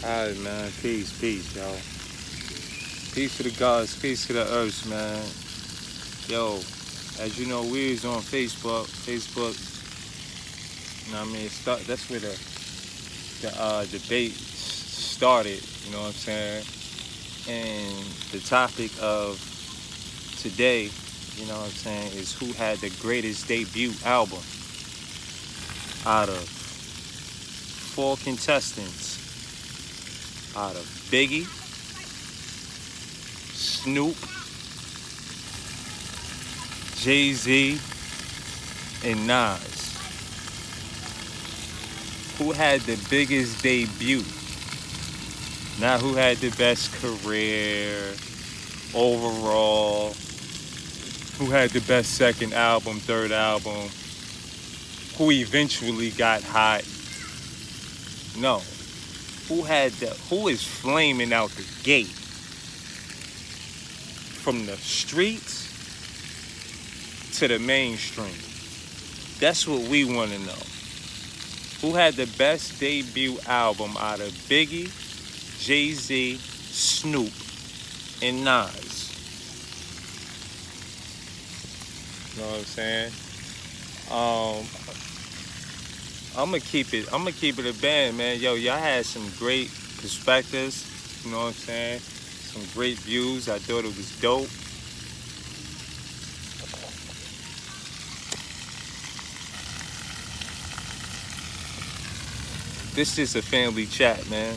Alright, man. Peace, yo. Peace to the gods, peace to the earth, man. Yo, as you know, we is on Facebook. You know what I mean? That's where the debate started, you know what I'm saying? And the topic of today, you know what I'm saying, is who had the greatest debut album out of four contestants, out of Biggie, Snoop, Jay-Z, and Nas. Who had the biggest debut? Not who had the best career overall, who had the best second album, third album, who eventually got hot. No. Who is flaming out the gate? From the streets to the mainstream. That's what we want to know. Who had the best debut album out of Biggie, Jay-Z, Snoop, and Nas? You know what I'm saying? I'm gonna keep it a band, man. Yo, y'all had some great perspectives. You know what I'm saying? Some great views. I thought it was dope. This is a family chat, man.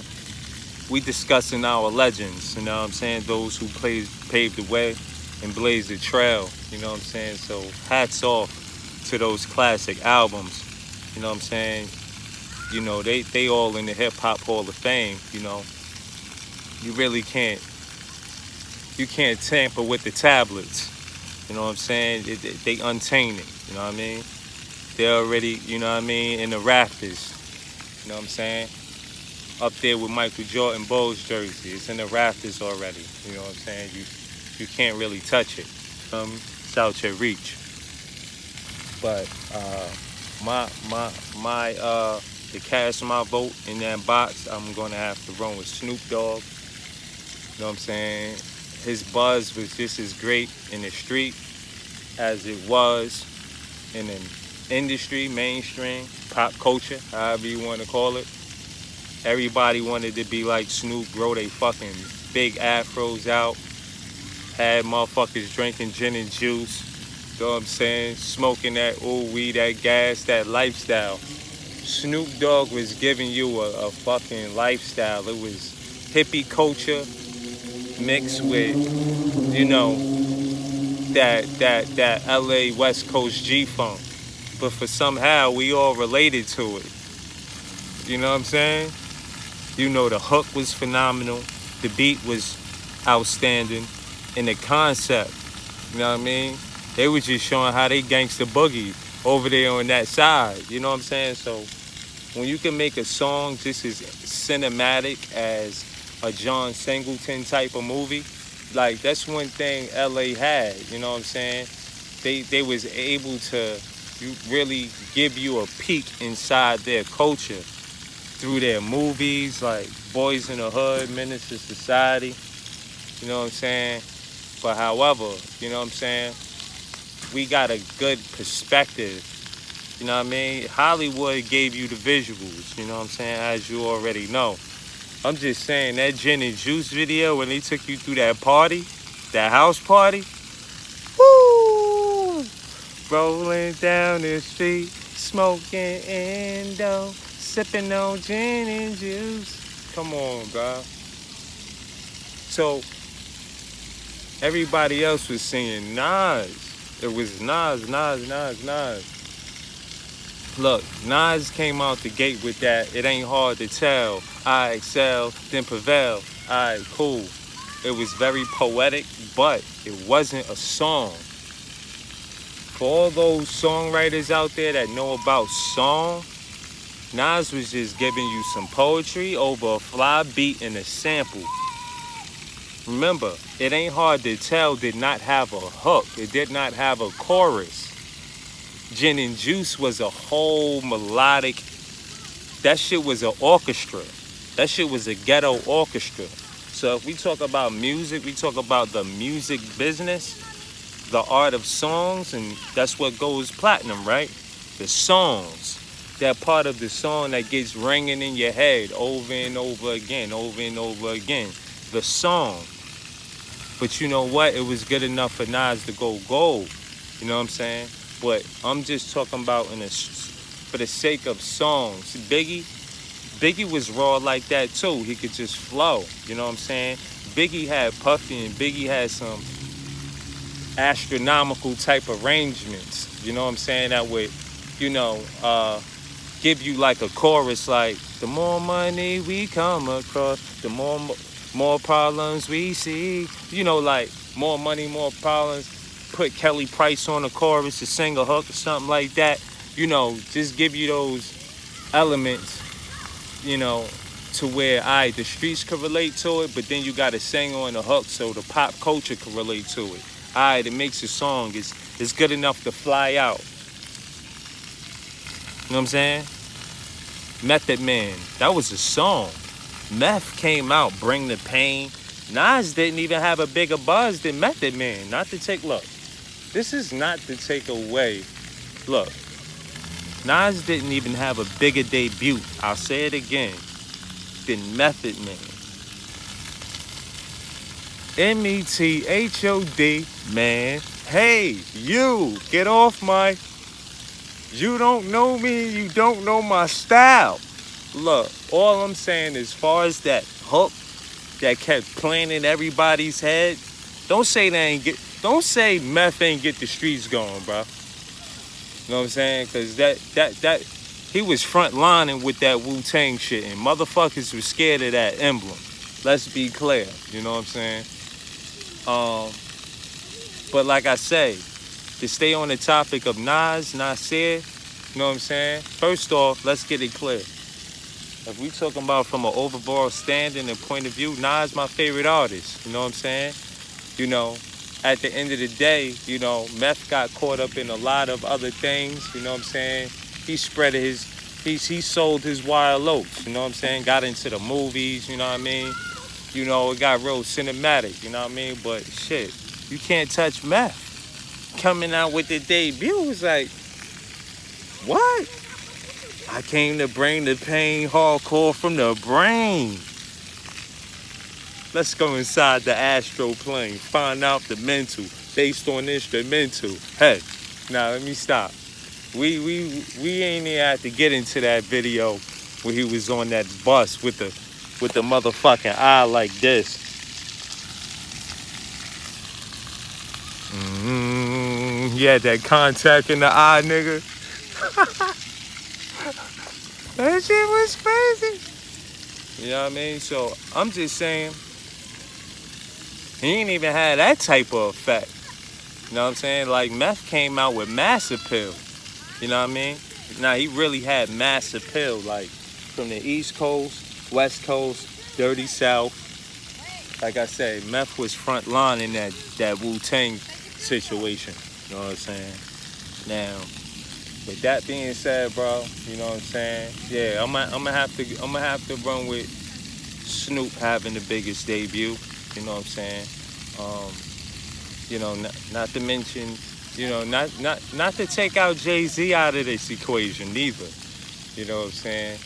We discussing our legends, you know what I'm saying? Those who paved the way and blazed the trail, you know what I'm saying? So hats off to those classic albums, you know what I'm saying? You know, they all in the Hip Hop Hall of Fame, you know. You really can't tamper with the tablets, you know what I'm saying? They untainted, you know what I mean? They're already, you know what I mean, in the rafters. You know what I'm saying? Up there with Michael Jordan Bulls jersey. It's in the rafters already. You know what I'm saying? You can't really touch it. It's out your reach. But to cast my vote in that box, I'm gonna have to run with Snoop Dogg. You know what I'm saying? His buzz was just as great in the street as it was in an industry, mainstream, pop culture, however you want to call it. Everybody wanted to be like Snoop, grow they fucking big afros out, had motherfuckers drinking gin and juice, you know what I'm saying, smoking that weed, that gas, that lifestyle. Snoop Dogg was giving you a fucking lifestyle. It was hippie culture mixed with, you know, that LA West Coast G-funk. But for somehow we all related to it. You know what I'm saying? You know, the hook was phenomenal, the beat was outstanding, and the concept, you know what I mean? They was just showing how they gangsta boogie over there on that side, you know what I'm saying? So when you can make a song just as cinematic as a John Singleton type of movie, like that's one thing LA had, you know what I'm saying? They was able to really give you a peek inside their culture through their movies, like Boys in the Hood, Menace to Society, you know what I'm saying? But however, you know what I'm saying, we got a good perspective, you know what I mean? Hollywood gave you the visuals, you know what I'm saying, as you already know. I'm just saying, that Gin and Juice video, when they took you through that party, that house party, woo! Rolling down the street, smoking Indo, sipping on gin and juice. Come on, bro. So, everybody else was singing Nas. It was Nas. Look, Nas came out the gate with that, it ain't hard to tell. I excel, then prevail. Alright, cool. It was very poetic, but it wasn't a song. For all those songwriters out there that know about song, Nas was just giving you some poetry over a fly beat and a sample. Remember, It Ain't Hard to Tell did not have a hook. It did not have a chorus. Gin and Juice was a whole melodic, that shit was an orchestra. That shit was a ghetto orchestra. So if we talk about music, we talk about the music business, the art of songs, and that's what goes platinum, right? The songs. That part of the song that gets ringing in your head over and over again, over and over again. The song. But you know what? It was good enough for Nas to go gold. You know what I'm saying? But I'm just talking about for the sake of songs. Biggie was raw like that too. He could just flow. You know what I'm saying? Biggie had Puffy and Biggie had some astronomical type arrangements. You know what I'm saying? That would, give you like a chorus like, the more money we come across, the more problems we see. Like more money, more problems. Put Kelly Price on the chorus to sing a hook or something like that. Just give you those elements, to where the streets could relate to it, but then you gotta sing on the hook so the pop culture can relate to it. It makes a song is good enough to fly out. You know what I'm saying? Method Man, that was a song. Meth came out, Bring the Pain. Nas didn't even have a bigger buzz than Method Man. Look, this is not to take away. Look, Nas didn't even have a bigger debut, I'll say it again, than Method Man. METHOD, man. Hey, you, get off my... You don't know me, you don't know my style. Look, all I'm saying as far as that hook that kept playing in everybody's head, don't say Meth ain't get the streets going, bro. You know what I'm saying? Because that he was front lining with that Wu-Tang shit, and motherfuckers was scared of that emblem. Let's be clear. You know what I'm saying? But like I say, to stay on the topic of Nasir, you know what I'm saying? First off, let's get it clear. If we talking about from an overall standing and point of view, Nas my favorite artist. You know what I'm saying? At the end of the day, Meth got caught up in a lot of other things. You know what I'm saying? He sold his wild oats. You know what I'm saying? Got into the movies. You know what I mean? It got real cinematic. You know what I mean? But shit, you can't touch Meth. Coming out with the debut was like, what? I came to bring the pain, hardcore from the brain. Let's go inside the astro plane, find out the mental, based on instrumental. Hey, now let me stop. We ain't even have to get into that video where he was on that bus with the motherfucking eye like this. He had that contact in the eye, nigga. That shit was crazy. You know what I mean? So I'm just saying, he ain't even had that type of effect. You know what I'm saying? Like Meth came out with mass appeal. You know what I mean? Now he really had mass appeal, like from the East Coast, West Coast, Dirty South. Like I said, Meth was front line in that Wu-Tang situation. You know what I'm saying? Now, with that being said, bro, you know what I'm saying? Yeah, I'm gonna have to run with Snoop having the biggest debut. You know what I'm saying? Not to mention, not to take out Jay-Z out of this equation neither. You know what I'm saying?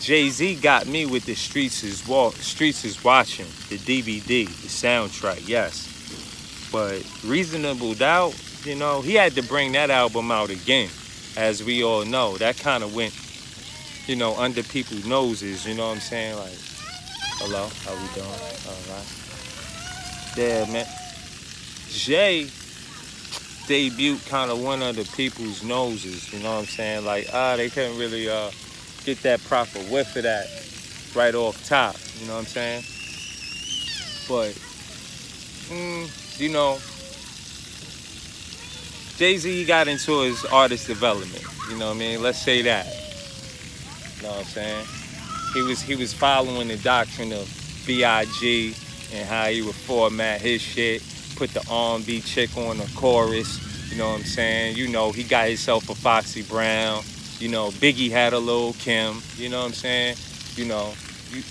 Jay-Z got me with the Streets is Watching, the DVD, the soundtrack, yes. But Reasonable Doubt, he had to bring that album out again. As we all know, that kind of went, under people's noses, you know what I'm saying? Like, hello, how we doing? All right. Yeah, man. Jay debut kind of went under people's noses, you know what I'm saying? Like, they couldn't really get that proper whiff of that right off top, you know what I'm saying? But, Jay-Z got into his artist development, you know what I mean? Let's say that. You know what I'm saying? He was following the doctrine of B.I.G. and how he would format his shit, put the R&B chick on the chorus, you know what I'm saying? He got himself a Foxy Brown, Biggie had a Lil' Kim, you know what I'm saying? You know, you,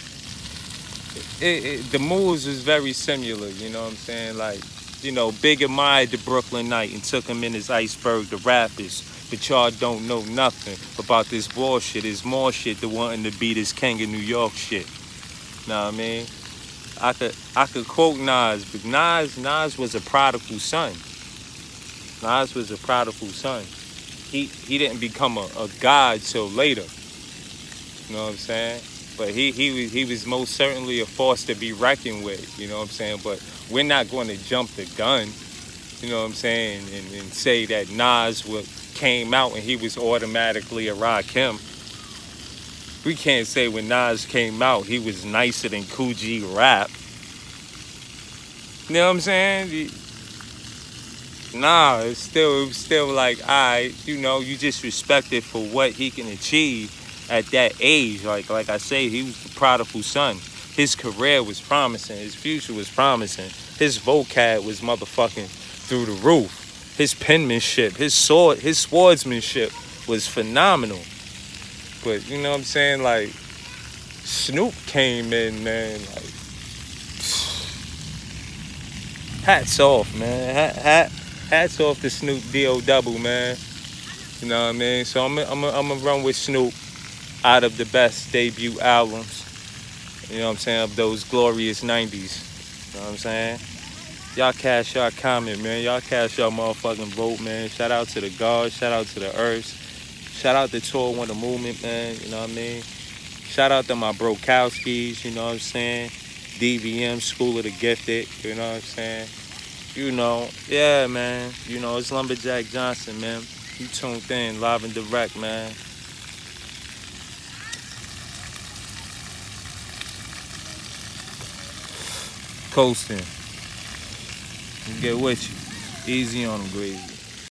the moves was very similar. You know what I'm saying? Like, you know, Big admired the Brooklyn night and took him in his iceberg to rappers. But y'all don't know nothing about this bullshit. There's more shit than wanting to be this king of New York shit. Know what I mean? I could quote Nas, but Nas was a prodigal son. Nas was a prodigal son. He didn't become a god till later. You know what I'm saying? But he was most certainly a force to be reckoned with. You know what I'm saying? But we're not going to jump the gun. You know what I'm saying? And say that Nas came out and he was automatically a Rakim. We can't say when Nas came out he was nicer than Coogee rap. You know what I'm saying? Nah, it was still like, alright, you know, you just respect it for what he can achieve at that age. Like I say, he was the prodigal son. His career was promising. His future was promising. His vocab was motherfucking through the roof. His penmanship, his swordsmanship was phenomenal. But you know what I'm saying? Like, Snoop came in, man. Like, hats off, man. Hats off to Snoop D.O. man. You know what I mean? So I'm gonna run with Snoop out of the best debut albums. You know what I'm saying? Of those glorious 90s. You know what I'm saying? Y'all cast y'all comment, man. Y'all cast y'all motherfucking vote, man. Shout out to the gods. Shout out to the earths. Shout out to Tour One the Movement, man. You know what I mean? Shout out to my Brokowskis. You know what I'm saying? DVM, School of the Gifted. You know what I'm saying? You know, yeah, man. You know, it's Lumberjack Johnson, man. You tuned in, live and direct, man. Coasting. Get with you. Easy on them, Greasy.